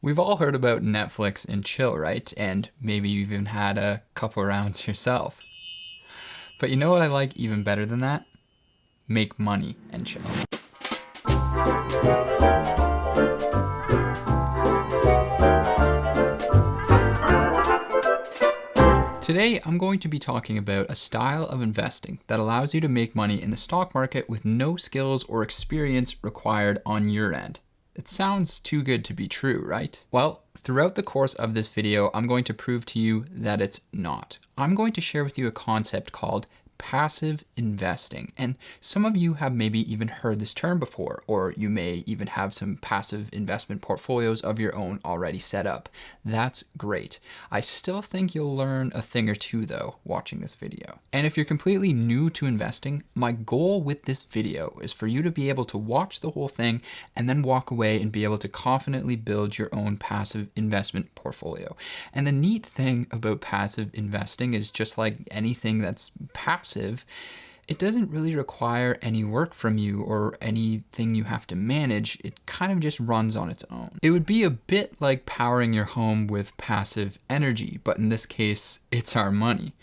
We've all heard about Netflix and chill, right? And maybe you've even had a couple rounds yourself. But you know what I like even better than that? Make money and chill. Today, I'm going to be talking about a style of investing that allows you to make money in the stock market with no skills or experience required on your end. It sounds too good to be true, right? Well, throughout the course of this video, I'm going to prove to you that it's not. I'm going to share with you a concept called passive investing. And some of you have maybe even heard this term before, or you may even have some passive investment portfolios of your own already set up. That's great. I still think you'll learn a thing or two though, watching this video. And if you're completely new to investing, my goal with this video is for you to be able to watch the whole thing and then walk away and be able to confidently build your own passive investment portfolio. And the neat thing about passive investing is just like anything that's passive, it doesn't really require any work from you or anything you have to manage. It kind of just runs on its own. It would be a bit like powering your home with passive energy, but in this case, it's our money.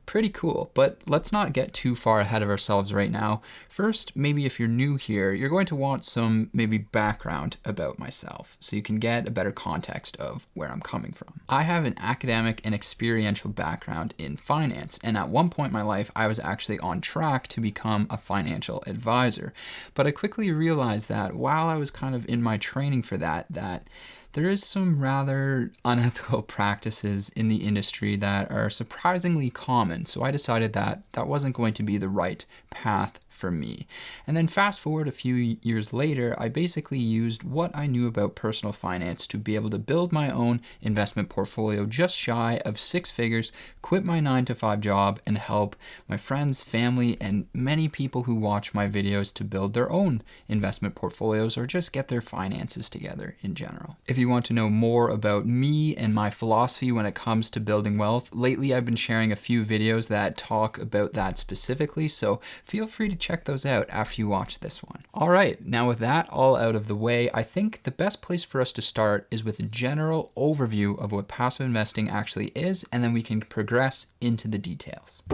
Pretty cool, but let's not get too far ahead of ourselves right now. First, maybe if you're new here, you're going to want some maybe background about myself so you can get a better context of where I'm coming from. I have an academic and experiential background in finance, and at one point in my life, I was actually on track to become a financial advisor. But I quickly realized that while I was kind of in my training for that there is some rather unethical practices in the industry that are surprisingly common. So I decided that that wasn't going to be the right path for me. And then fast forward a few years later, I basically used what I knew about personal finance to be able to build my own investment portfolio just shy of 6 figures, quit my 9-to-5 job, and help my friends, family, and many people who watch my videos to build their own investment portfolios or just get their finances together in general. If you want to know more about me and my philosophy when it comes to building wealth, lately I've been sharing a few videos that talk about that specifically, so feel free to check those out after you watch this one. All right, now with that all out of the way, I think the best place for us to start is with a general overview of what passive investing actually is, and then we can progress into the details.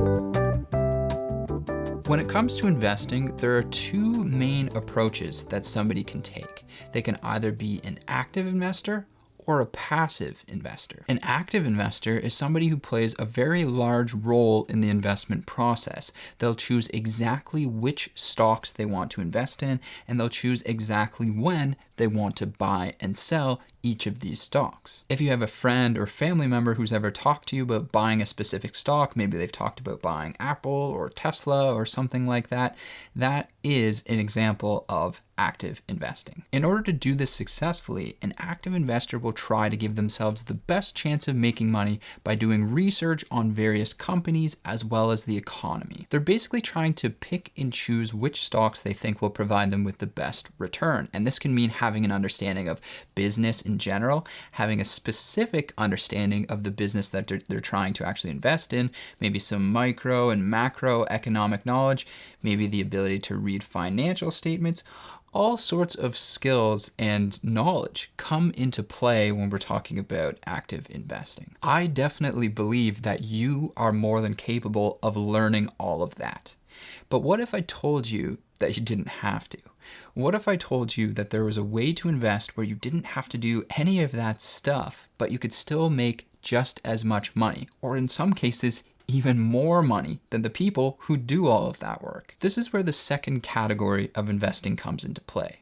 When it comes to investing, there are two main approaches that somebody can take. They can either be an active investor or a passive investor. An active investor is somebody who plays a very large role in the investment process. They'll choose exactly which stocks they want to invest in, and they'll choose exactly when they want to buy and sell each of these stocks. If you have a friend or family member who's ever talked to you about buying a specific stock, maybe they've talked about buying Apple or Tesla or something like that, that is an example of active investing. In order to do this successfully, an active investor will try to give themselves the best chance of making money by doing research on various companies as well as the economy. They're basically trying to pick and choose which stocks they think will provide them with the best return. And this can mean having an understanding of business in general, having a specific understanding of the business that they're trying to actually invest in, maybe some micro and macro economic knowledge, maybe the ability to read financial statements. All sorts of skills and knowledge come into play when we're talking about active investing. I definitely believe that you are more than capable of learning all of that. But what if I told you that you didn't have to? What if I told you that there was a way to invest where you didn't have to do any of that stuff, but you could still make just as much money, or in some cases, even more money than the people who do all of that work? This is where the second category of investing comes into play.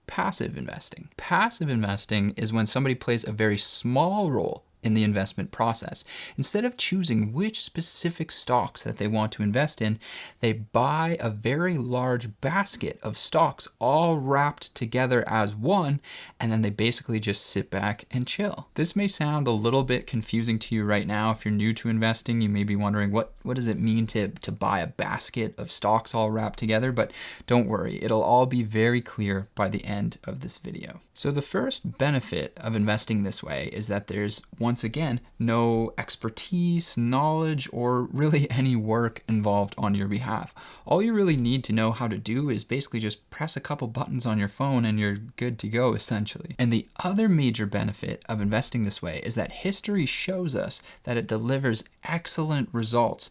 Passive investing. Passive investing is when somebody plays a very small role in the investment process. Instead of choosing which specific stocks that they want to invest in, they buy a very large basket of stocks all wrapped together as one, and then they basically just sit back and chill. This may sound a little bit confusing to you right now. If you're new to investing, you may be wondering what does it mean to buy a basket of stocks all wrapped together, but don't worry, it'll all be very clear by the end of this video. So the first benefit of investing this way is that there's, once once again, no expertise, knowledge, or really any work involved on your behalf. All you really need to know how to do is basically just press a couple buttons on your phone and you're good to go, essentially. And the other major benefit of investing this way is that history shows us that it delivers excellent results,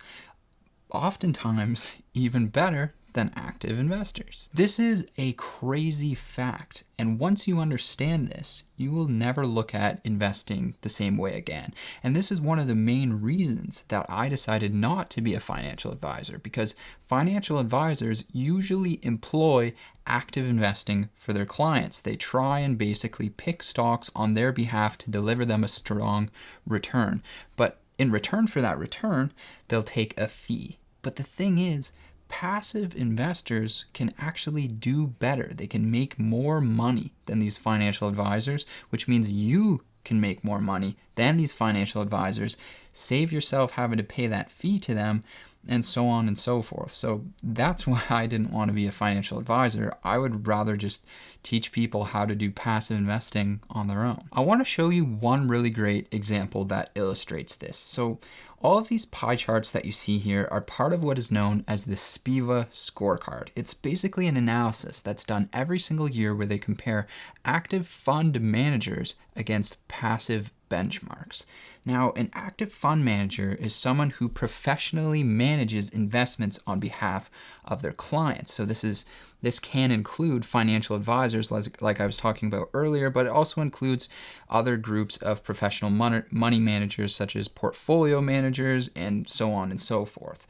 oftentimes even better than active investors. This is a crazy fact, and once you understand this, you will never look at investing the same way again. And this is one of the main reasons that I decided not to be a financial advisor, because financial advisors usually employ active investing for their clients. They try and basically pick stocks on their behalf to deliver them a strong return. But in return for that return, they'll take a fee. But the thing is, passive investors can actually do better. They can make more money than these financial advisors, which means you can make more money than these financial advisors, save yourself having to pay that fee to them, and so on and so forth. So that's why I didn't want to be a financial advisor. I would rather just teach people how to do passive investing on their own. I want to show you one really great example that illustrates this. So all of these pie charts that you see here are part of what is known as the SPIVA scorecard. It's basically an analysis that's done every single year where they compare active fund managers against passive benchmarks. Now, an active fund manager is someone who professionally manages investments on behalf of their clients. So this can include financial advisors, like I was talking about earlier, but it also includes other groups of professional money managers, such as portfolio managers, and so on and so forth.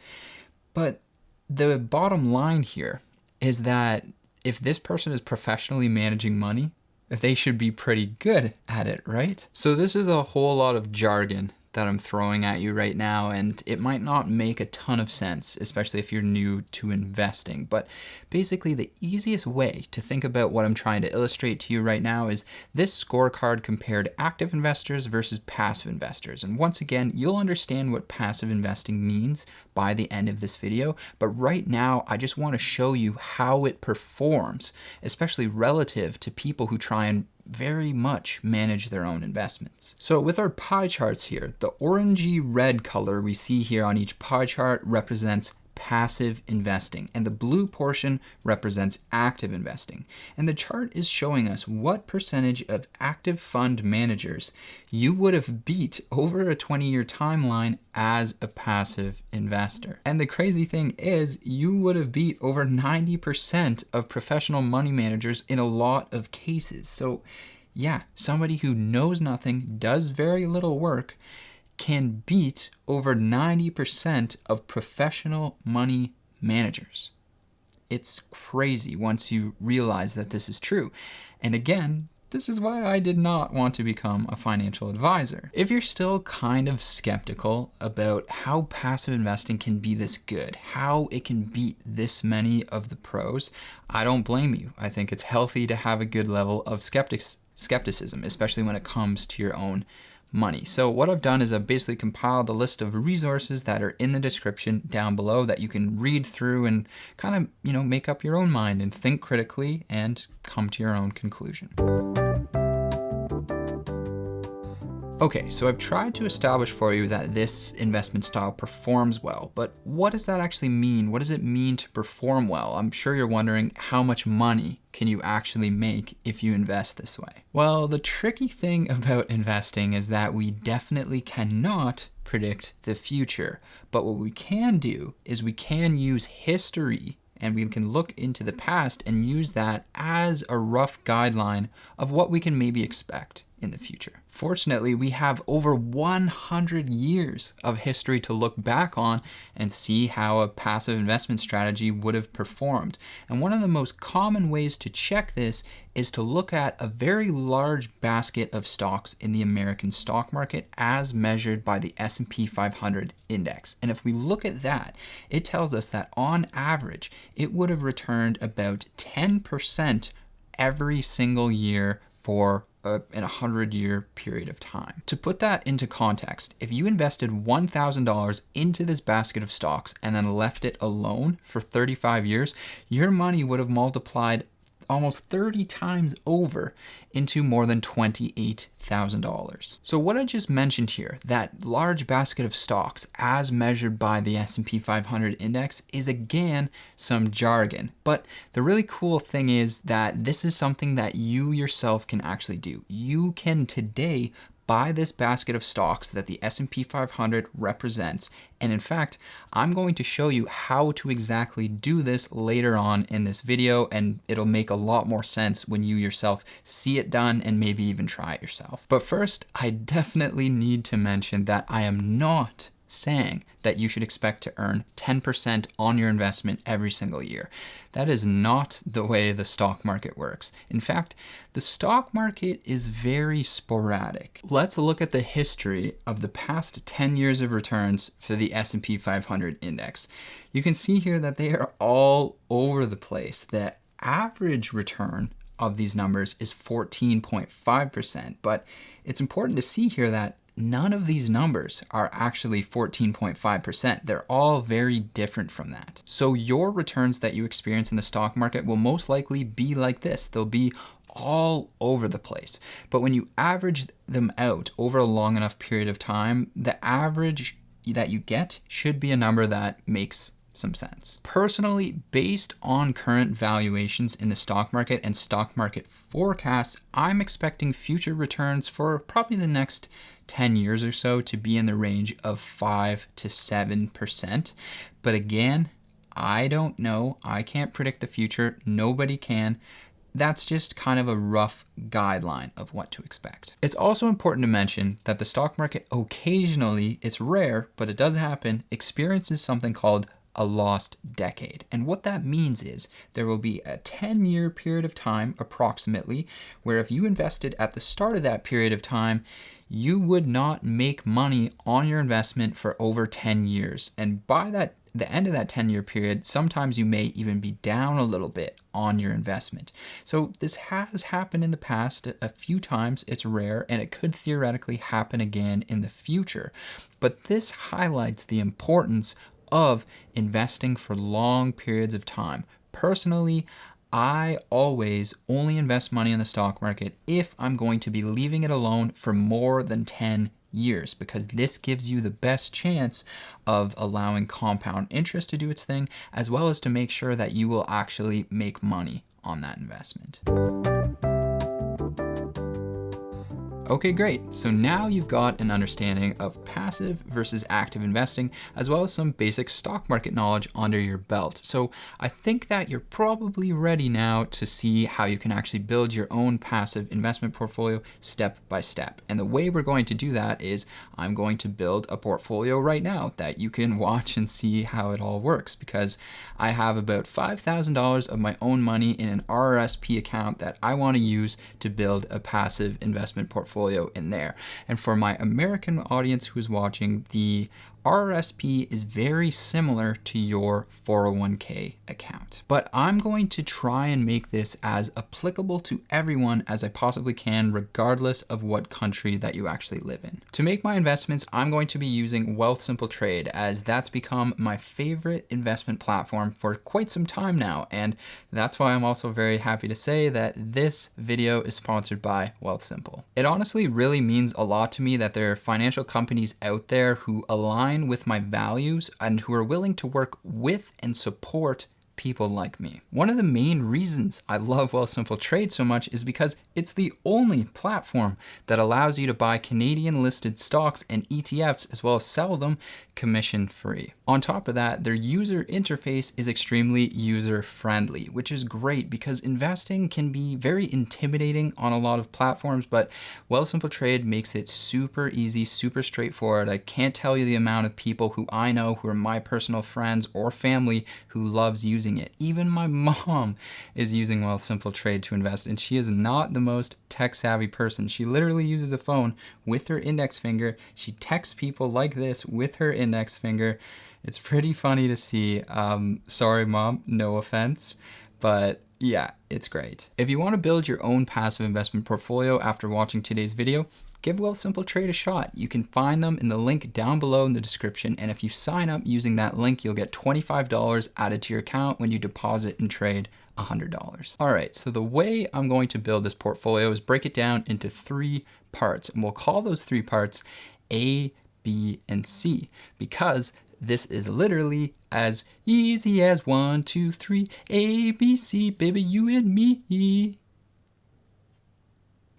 But the bottom line here is that if this person is professionally managing money, they should be pretty good at it, right? So this is a whole lot of jargon that I'm throwing at you right now, and it might not make a ton of sense, especially if you're new to investing. But basically, the easiest way to think about what I'm trying to illustrate to you right now is this scorecard compared active investors versus passive investors. And once again, you'll understand what passive investing means by the end of this video. But right now, I just want to show you how it performs, especially relative to people who try and very much manage their own investments. So with our pie charts here, the orangey red color we see here on each pie chart represents passive investing, and the blue portion represents active investing. And the chart is showing us what percentage of active fund managers you would have beat over a 20-year timeline as a passive investor. And the crazy thing is, you would have beat over 90% of professional money managers in a lot of cases. So yeah, somebody who knows nothing, does very little work, can beat over 90% of professional money managers. It's crazy once you realize that this is true. And again, this is why I did not want to become a financial advisor. If you're still kind of skeptical about how passive investing can be this good, how it can beat this many of the pros, I don't blame you. I think it's healthy to have a good level of skepticism, especially when it comes to your own money. So what I've done is I've basically compiled a list of resources that are in the description down below that you can read through and kind of, make up your own mind and think critically and come to your own conclusion. Okay, so I've tried to establish for you that this investment style performs well, but what does that actually mean? What does it mean to perform well? I'm sure you're wondering, how much money can you actually make if you invest this way? Well, the tricky thing about investing is that we definitely cannot predict the future, but what we can do is we can use history and we can look into the past and use that as a rough guideline of what we can maybe expect in the future. Fortunately, we have over 100 years of history to look back on and see how a passive investment strategy would have performed. And one of the most common ways to check this is to look at a very large basket of stocks in the American stock market as measured by the S&P 500 index. And if we look at that, it tells us that on average, it would have returned about 10% every single year for in a 100-year period of time. To put that into context, if you invested $1,000 into this basket of stocks and then left it alone for 35 years, your money would have multiplied almost 30 times over into more than $28,000. So what I just mentioned here, that large basket of stocks as measured by the S&P 500 index, is again some jargon. But the really cool thing is that this is something that you yourself can actually do. You can today buy this basket of stocks that the S&P 500 represents. And in fact, I'm going to show you how to exactly do this later on in this video, and it'll make a lot more sense when you yourself see it done and maybe even try it yourself. But first, I definitely need to mention that I am not saying that you should expect to earn 10% on your investment every single year. That is not the way the stock market works. In fact, the stock market is very sporadic. Let's look at the history of the past 10 years of returns for the S&P 500 index. You can see here that they are all over the place. The average return of these numbers is 14.5%, but it's important to see here that none of these numbers are actually 14.5%. They're all very different from that. So your returns that you experience in the stock market will most likely be like this. They'll be all over the place. But when you average them out over a long enough period of time, the average that you get should be a number that makes some sense. Personally, based on current valuations in the stock market and stock market forecasts, I'm expecting future returns for probably the next 10 years or so to be in the range of 5 to 7%. But again, I don't know. I can't predict the future. Nobody can. That's just kind of a rough guideline of what to expect. It's also important to mention that the stock market occasionally, it's rare, but it does happen, experiences something called a lost decade. And what that means is there will be a 10-year period of time approximately where if you invested at the start of that period of time, you would not make money on your investment for over 10 years. And by the end of that 10-year period, sometimes you may even be down a little bit on your investment. So this has happened in the past a few times. It's rare, and it could theoretically happen again in the future. But this highlights the importance of investing for long periods of time. Personally, I always only invest money in the stock market if I'm going to be leaving it alone for more than 10 years, because this gives you the best chance of allowing compound interest to do its thing, as well as to make sure that you will actually make money on that investment. Okay, great. So now you've got an understanding of passive versus active investing, as well as some basic stock market knowledge under your belt. So I think that you're probably ready now to see how you can actually build your own passive investment portfolio step by step. And the way we're going to do that is I'm going to build a portfolio right now that you can watch and see how it all works, because I have about $5,000 of my own money in an RRSP account that I want to use to build a passive investment portfolio in there. And for my American audience who's watching, the RRSP is very similar to your 401k account. But I'm going to try and make this as applicable to everyone as I possibly can, regardless of what country that you actually live in. To make my investments, I'm going to be using Wealthsimple Trade, as that's become my favorite investment platform for quite some time now. And that's why I'm also very happy to say that this video is sponsored by Wealthsimple. It honestly really means a lot to me that there are financial companies out there who align with my values and who are willing to work with and support people like me. One of the main reasons I love Wealthsimple Trade so much is because it's the only platform that allows you to buy Canadian listed stocks and ETFs, as well as sell them commission free. On top of that, their user interface is extremely user friendly, which is great because investing can be very intimidating on a lot of platforms, but Wealthsimple Trade makes it super easy, super straightforward. I can't tell you the amount of people who I know who are my personal friends or family who loves using it. Even my mom is using Wealthsimple Trade to invest, and she is not the most tech savvy person. She literally uses a phone with her index finger. She texts people like this with her index finger. It's pretty funny to see. Sorry, Mom, no offense, but yeah, it's great. If you want to build your own passive investment portfolio after watching today's video, give Wealthsimple Trade a shot. You can find them in the link down below in the description, and if you sign up using that link, you'll get $25 added to your account when you deposit and trade $100. All right, so the way I'm going to build this portfolio is break it down into 3 parts, and we'll call those 3 parts A, B, and C, because this is literally as easy as 1, 2, 3, A, B, C, baby, you and me.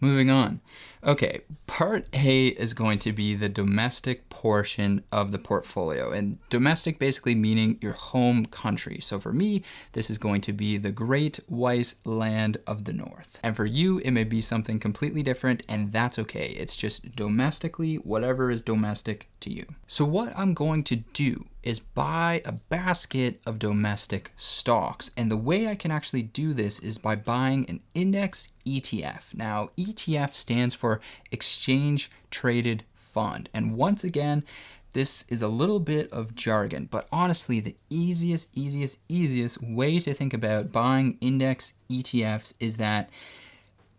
Moving on. Okay, part A is going to be the domestic portion of the portfolio. And domestic basically meaning your home country. So for me, this is going to be the Great White Land of the North. And for you, it may be something completely different, and that's okay. It's just domestically, whatever is domestic to you. So what I'm going to do is buy a basket of domestic stocks. And the way I can actually do this is by buying an index ETF. Now, ETF stands for Exchange Traded Fund. And once again, this is a little bit of jargon, but honestly, the easiest way to think about buying index ETFs is that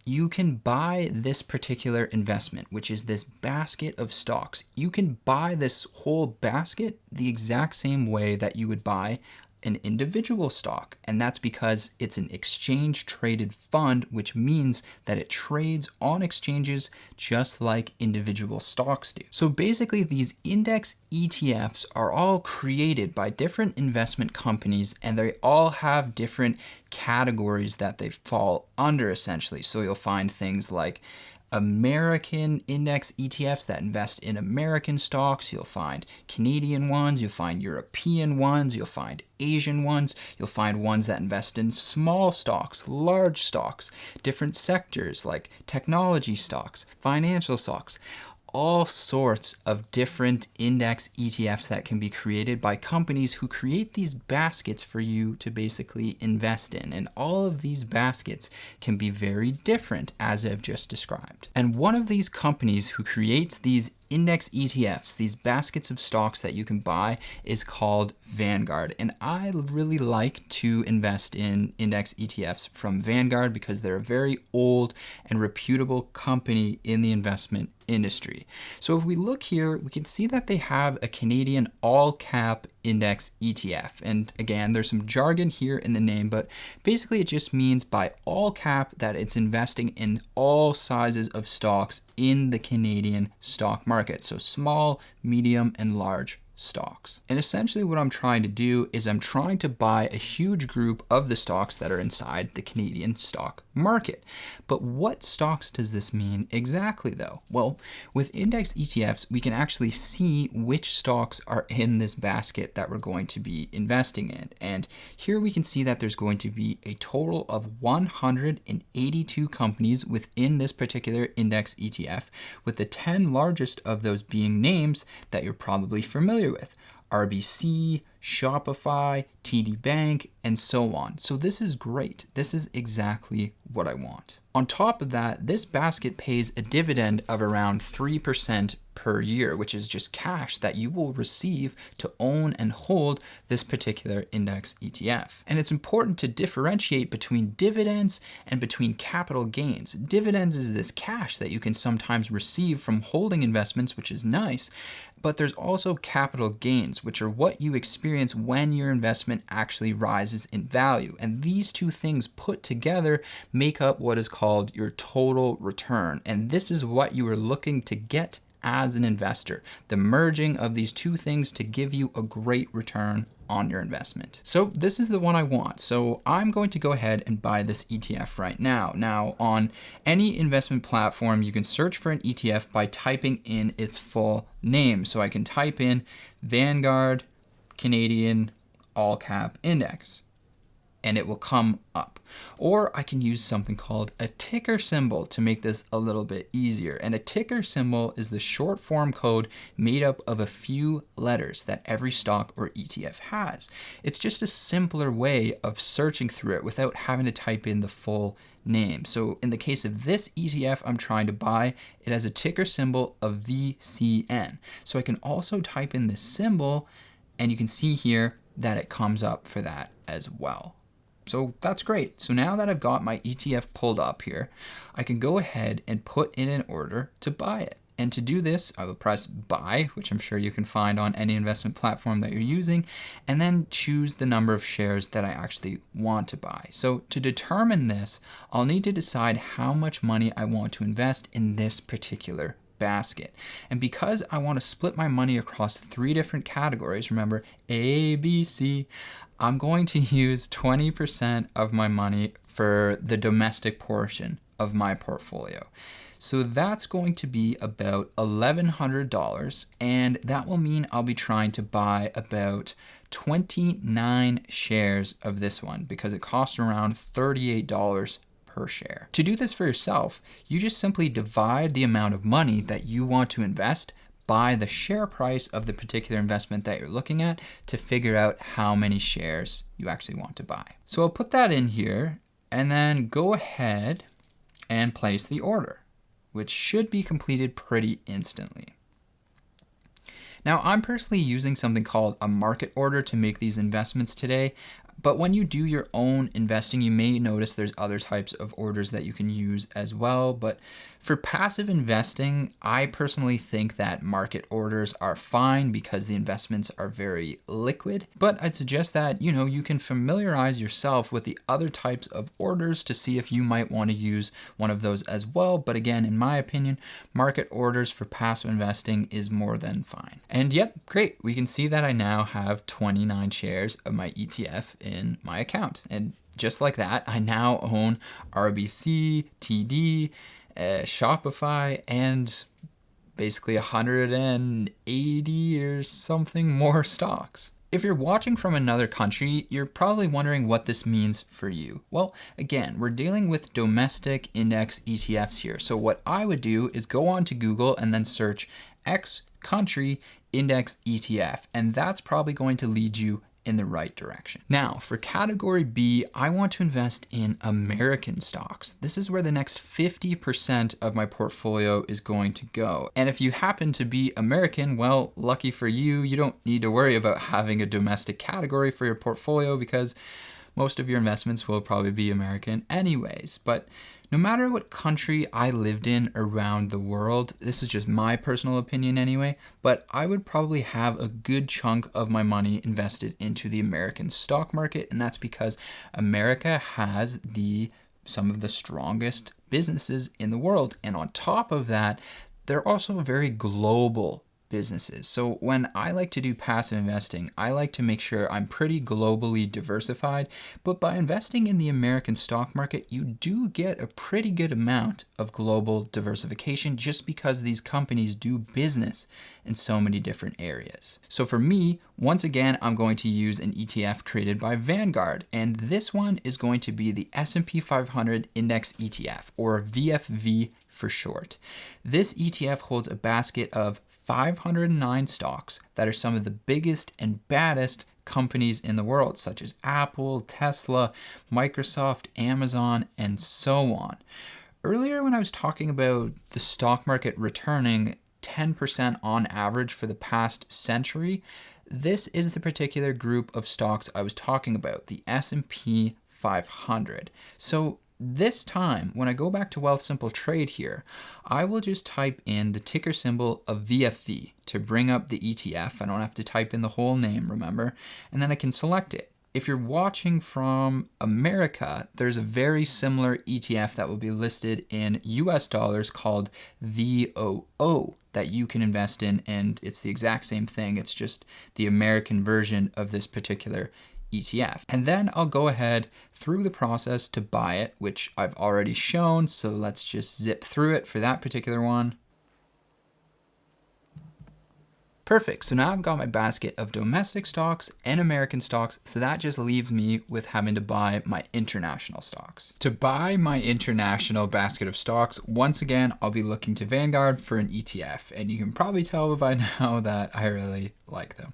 you can buy this particular investment, which is this basket of stocks. You can buy this whole basket the exact same way that you would buy an individual stock. And that's because it's an exchange traded fund, which means that it trades on exchanges just like individual stocks do. So basically, these index ETFs are all created by different investment companies, and they all have different categories that they fall under essentially. So you'll find things like American index ETFs that invest in American stocks. You'll find Canadian ones, you'll find European ones, you'll find Asian ones, you'll find ones that invest in small stocks, large stocks, different sectors like technology stocks, financial stocks. All sorts of different index ETFs that can be created by companies who create these baskets for you to basically invest in. And all of these baskets can be very different, as I've just described. And one of these companies who creates these index ETFs, these baskets of stocks that you can buy, is called Vanguard. And I really like to invest in index ETFs from Vanguard because they're a very old and reputable company in the investment industry. So if we look here, we can see that they have a Canadian all-cap index ETF. And again, there's some jargon here in the name, but basically it just means by all cap that it's investing in all sizes of stocks in the Canadian stock market. So small, medium, and large stocks. And essentially what I'm trying to do is I'm trying to buy a huge group of the stocks that are inside the Canadian stock market. But what stocks does this mean exactly though? Well, with index ETFs, we can actually see which stocks are in this basket that we're going to be investing in. And here we can see that there's going to be a total of 182 companies within this particular index ETF, with the 10 largest of those being names that you're probably familiar with: RBC, Shopify, TD Bank, and so on. So this is great. This is exactly what I want. On top of that, this basket pays a dividend of around 3% per year, which is just cash that you will receive to own and hold this particular index ETF. And it's important to differentiate between dividends and between capital gains. Dividends is this cash that you can sometimes receive from holding investments, which is nice, but there's also capital gains, which are what you experience when your investment actually rises in value. And these two things put together make up what is called your total return. And this is what you are looking to get as an investor, the merging of these two things to give you a great return on your investment. So this is the one I want. So I'm going to go ahead and buy this ETF right now. Now, on any investment platform, you can search for an ETF by typing in its full name. So I can type in Vanguard Canadian All Cap Index, and it will come up. Or I can use something called a ticker symbol to make this a little bit easier. And a ticker symbol is the short form code made up of a few letters that every stock or ETF has. It's just a simpler way of searching through it without having to type in the full name. So in the case of this ETF I'm trying to buy, it has a ticker symbol of VCN. So I can also type in this symbol, and you can see here that it comes up for that as well. So that's great. So now that I've got my ETF pulled up here, I can go ahead and put in an order to buy it. And to do this, I will press buy, which I'm sure you can find on any investment platform that you're using, and then choose the number of shares that I actually want to buy. So to determine this, I'll need to decide how much money I want to invest in this particular basket. And because I want to split my money across 3 different categories, remember A, B, C, I'm going to use 20% of my money for the domestic portion of my portfolio. So that's going to be about $1,100, and that will mean I'll be trying to buy about 29 shares of this one because it costs around $38 per share. To do this for yourself, you just simply divide the amount of money that you want to invest by the share price of the particular investment that you're looking at to figure out how many shares you actually want to buy. So I'll put that in here and then go ahead and place the order, which should be completed pretty instantly. Now, I'm personally using something called a market order to make these investments today, but when you do your own investing, you may notice there's other types of orders that you can use as well. But for passive investing, I personally think that market orders are fine because the investments are very liquid. But I'd suggest that, you can familiarize yourself with the other types of orders to see if you might want to use one of those as well. But again, in my opinion, market orders for passive investing is more than fine. And yep, great. We can see that I now have 29 shares of my ETF in my account. And just like that, I now own RBC, TD, Shopify, and basically 180 or something more stocks. If you're watching from another country, you're probably wondering what this means for you. Well, again, we're dealing with domestic index ETFs here. So what I would do is go on to Google and then search X country index ETF, and that's probably going to lead you in the right direction. Now, for category B, I want to invest in American stocks. This is where the next 50% of my portfolio is going to go. And if you happen to be American, well, lucky for you, you don't need to worry about having a domestic category for your portfolio because most of your investments will probably be American anyways. But no matter what country I lived in around the world, this is just my personal opinion anyway, but I would probably have a good chunk of my money invested into the American stock market, and that's because America has some of the strongest businesses in the world. And on top of that, they're also very global businesses. So when I like to do passive investing, I like to make sure I'm pretty globally diversified, but by investing in the American stock market, you do get a pretty good amount of global diversification just because these companies do business in so many different areas. So for me, once again, I'm going to use an ETF created by Vanguard, and this one is going to be the S&P 500 Index ETF, or VFV for short. This ETF holds a basket of 509 stocks that are some of the biggest and baddest companies in the world, such as Apple, Tesla, Microsoft, Amazon, and so on. Earlier, when I was talking about the stock market returning 10% on average for the past century, this is the particular group of stocks I was talking about, the S&P 500. So this time, when I go back to Wealthsimple Trade here, I will just type in the ticker symbol of VFV to bring up the ETF. I don't have to type in the whole name, remember? And then I can select it. If you're watching from America, there's a very similar ETF that will be listed in US dollars called VOO that you can invest in, and it's the exact same thing. It's just the American version of this particular ETF. And then I'll go ahead through the process to buy it, which I've already shown. So let's just zip through it for that particular one. Perfect. So now I've got my basket of domestic stocks and American stocks. So that just leaves me with having to buy my international stocks. To buy my international basket of stocks, once again, I'll be looking to Vanguard for an ETF. And you can probably tell by now that I really like them.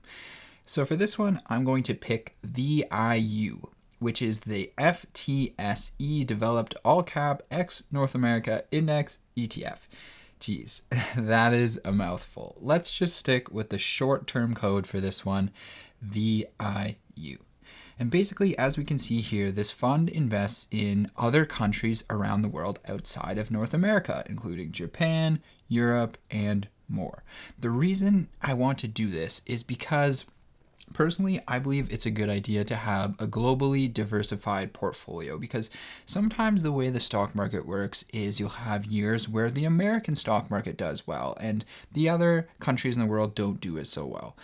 So for this one, I'm going to pick VIU, which is the FTSE Developed All Cap X North America Index ETF. Geez, that is a mouthful. Let's just stick with the short-term code for this one, VIU. And basically, as we can see here, this fund invests in other countries around the world outside of North America, including Japan, Europe, and more. The reason I want to do this is because personally, I believe it's a good idea to have a globally diversified portfolio, because sometimes the way the stock market works is you'll have years where the American stock market does well and the other countries in the world don't do it so well.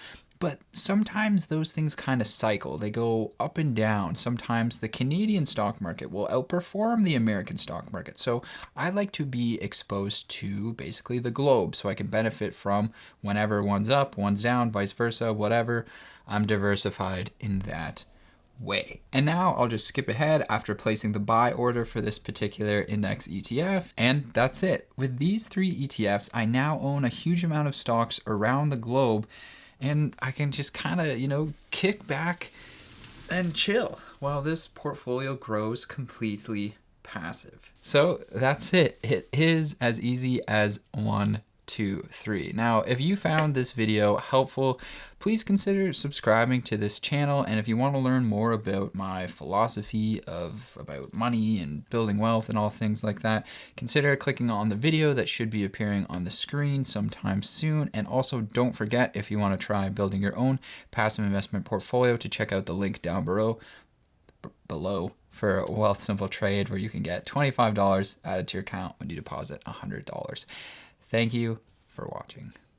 But sometimes those things kind of cycle. They go up and down. Sometimes the Canadian stock market will outperform the American stock market. So I like to be exposed to basically the globe so I can benefit from whenever one's up, one's down, vice versa, whatever. I'm diversified in that way. And now I'll just skip ahead after placing the buy order for this particular index ETF. And that's it. With these 3 ETFs, I now own a huge amount of stocks around the globe. And I can just kind of, kick back and chill while this portfolio grows completely passive. So that's it. It is as easy as 1, 2, 3. Now, if you found this video helpful, please consider subscribing to this channel. And if you want to learn more about my philosophy about money and building wealth and all things like that, consider clicking on the video that should be appearing on the screen sometime soon. And also don't forget, if you want to try building your own passive investment portfolio, to check out the link down below for a Wealth Simple trade where you can get $25 added to your account when you deposit $100. Thank you for watching.